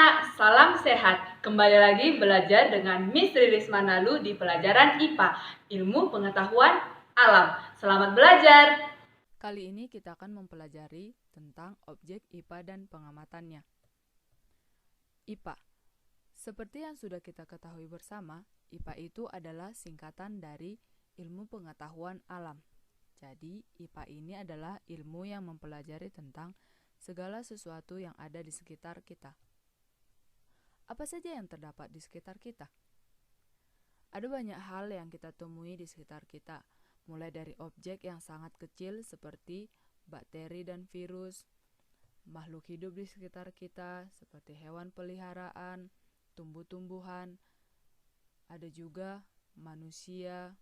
anak-anak, salam sehat. Kembali lagi belajar dengan Miss Riris Manalu di pelajaran IPA, Ilmu Pengetahuan Alam. Selamat belajar! Kali ini kita akan mempelajari tentang objek IPA dan pengamatannya. IPA. Seperti yang sudah kita ketahui bersama, IPA itu adalah singkatan dari Ilmu Pengetahuan Alam. Jadi, IPA ini adalah ilmu yang mempelajari tentang segala sesuatu yang ada di sekitar kita. Apa saja yang terdapat di sekitar kita? Ada banyak hal yang kita temui di sekitar kita, mulai dari objek yang sangat kecil seperti bakteri dan virus, makhluk hidup di sekitar kita seperti hewan peliharaan, tumbuh-tumbuhan, ada juga manusia,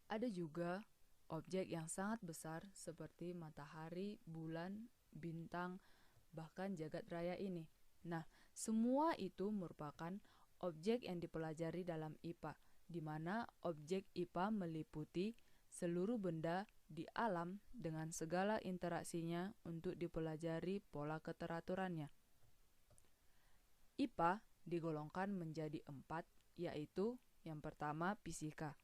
ada juga objek yang sangat besar seperti matahari, bulan, bintang, bahkan jagat raya ini. Nah, semua itu merupakan objek yang dipelajari dalam IPA, di mana objek IPA meliputi seluruh benda di alam dengan segala interaksinya untuk dipelajari pola keteraturannya. IPA digolongkan menjadi 4, yaitu yang pertama fisika.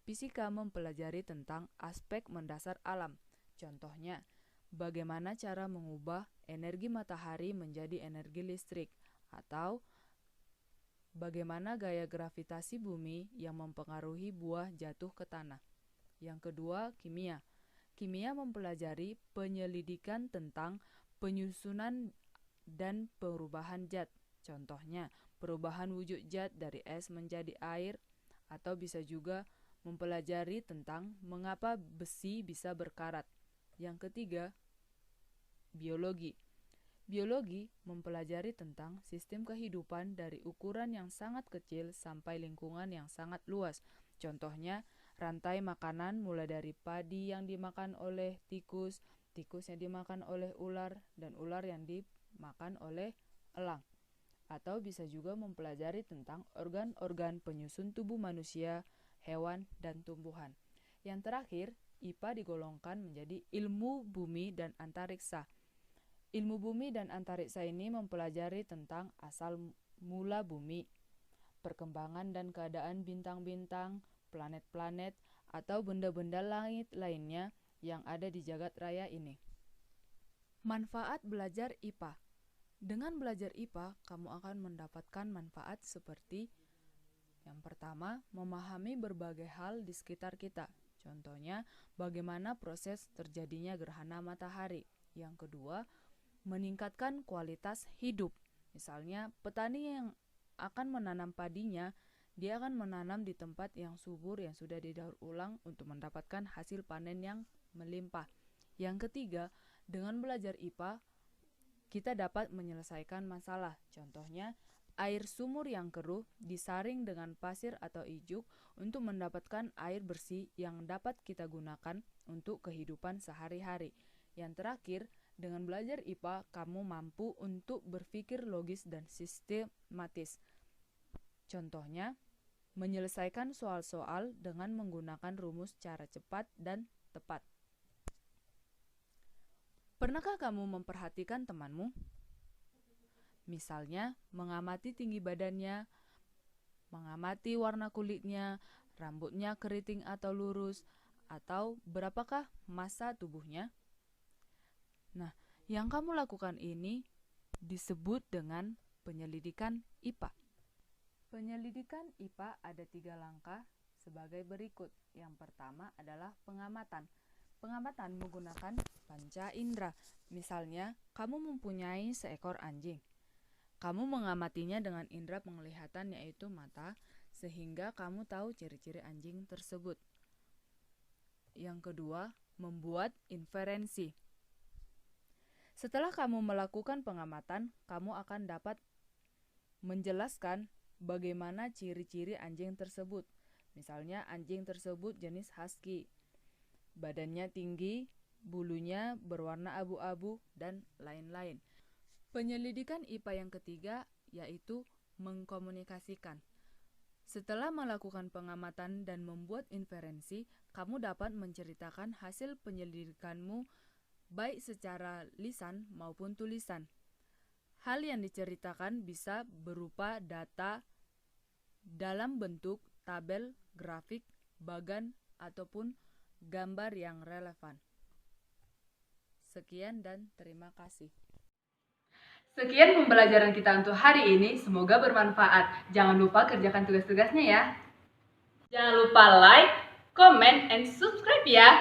Fisika mempelajari tentang aspek mendasar alam. Contohnya, bagaimana cara mengubah energi matahari menjadi energi listrik, atau bagaimana gaya gravitasi bumi yang mempengaruhi buah jatuh ke tanah. Yang kedua, kimia. Kimia mempelajari penyelidikan tentang penyusunan dan perubahan zat. Contohnya, perubahan wujud zat dari es menjadi air, atau bisa juga mempelajari tentang mengapa besi bisa berkarat. Yang ketiga, biologi. Biologi mempelajari tentang sistem kehidupan dari ukuran yang sangat kecil sampai lingkungan yang sangat luas. Contohnya, rantai makanan mulai dari padi yang dimakan oleh tikus, tikus yang dimakan oleh ular, dan ular yang dimakan oleh elang. Atau bisa juga mempelajari tentang organ-organ penyusun tubuh manusia, hewan, dan tumbuhan. Yang terakhir, IPA digolongkan menjadi ilmu bumi dan antariksa. Ilmu bumi dan antariksa ini mempelajari tentang asal mula bumi, perkembangan dan keadaan bintang-bintang, planet-planet, atau benda-benda langit lainnya yang ada di jagat raya ini. Manfaat belajar IPA. Dengan belajar IPA, kamu akan mendapatkan manfaat seperti yang pertama, memahami berbagai hal di sekitar kita. Contohnya, bagaimana proses terjadinya gerhana matahari. Yang kedua, meningkatkan kualitas hidup. Misalnya, petani yang akan menanam padinya, dia akan menanam di tempat yang subur yang sudah didaur ulang untuk mendapatkan hasil panen yang melimpah. Yang ketiga, dengan belajar IPA, kita dapat menyelesaikan masalah. Contohnya, air sumur yang keruh disaring dengan pasir atau ijuk untuk mendapatkan air bersih yang dapat kita gunakan untuk kehidupan sehari-hari. Yang terakhir, dengan belajar IPA, kamu mampu untuk berpikir logis dan sistematis. Contohnya, menyelesaikan soal-soal dengan menggunakan rumus cara cepat dan tepat. Pernahkah kamu memperhatikan temanmu? Misalnya, mengamati tinggi badannya, mengamati warna kulitnya, rambutnya keriting atau lurus, atau berapakah massa tubuhnya? Nah, yang kamu lakukan ini disebut dengan penyelidikan IPA. Penyelidikan IPA ada 3 langkah sebagai berikut. Yang pertama adalah pengamatan. Pengamatan menggunakan panca indera. Misalnya, kamu mempunyai seekor anjing. Kamu mengamatinya dengan indera penglihatan yaitu mata, sehingga kamu tahu ciri-ciri anjing tersebut. Yang kedua, membuat inferensi. Setelah kamu melakukan pengamatan, kamu akan dapat menjelaskan bagaimana ciri-ciri anjing tersebut. Misalnya, anjing tersebut jenis husky. Badannya tinggi, bulunya berwarna abu-abu, dan lain-lain. Penyelidikan IPA yang ketiga yaitu mengkomunikasikan. Setelah melakukan pengamatan dan membuat inferensi, kamu dapat menceritakan hasil penyelidikanmu baik secara lisan maupun tulisan. Hal yang diceritakan bisa berupa data dalam bentuk tabel, grafik, bagan, ataupun gambar yang relevan. Sekian dan terima kasih. Sekian pembelajaran kita untuk hari ini, semoga bermanfaat. Jangan lupa kerjakan tugas-tugasnya ya. Jangan lupa like, comment, and subscribe ya.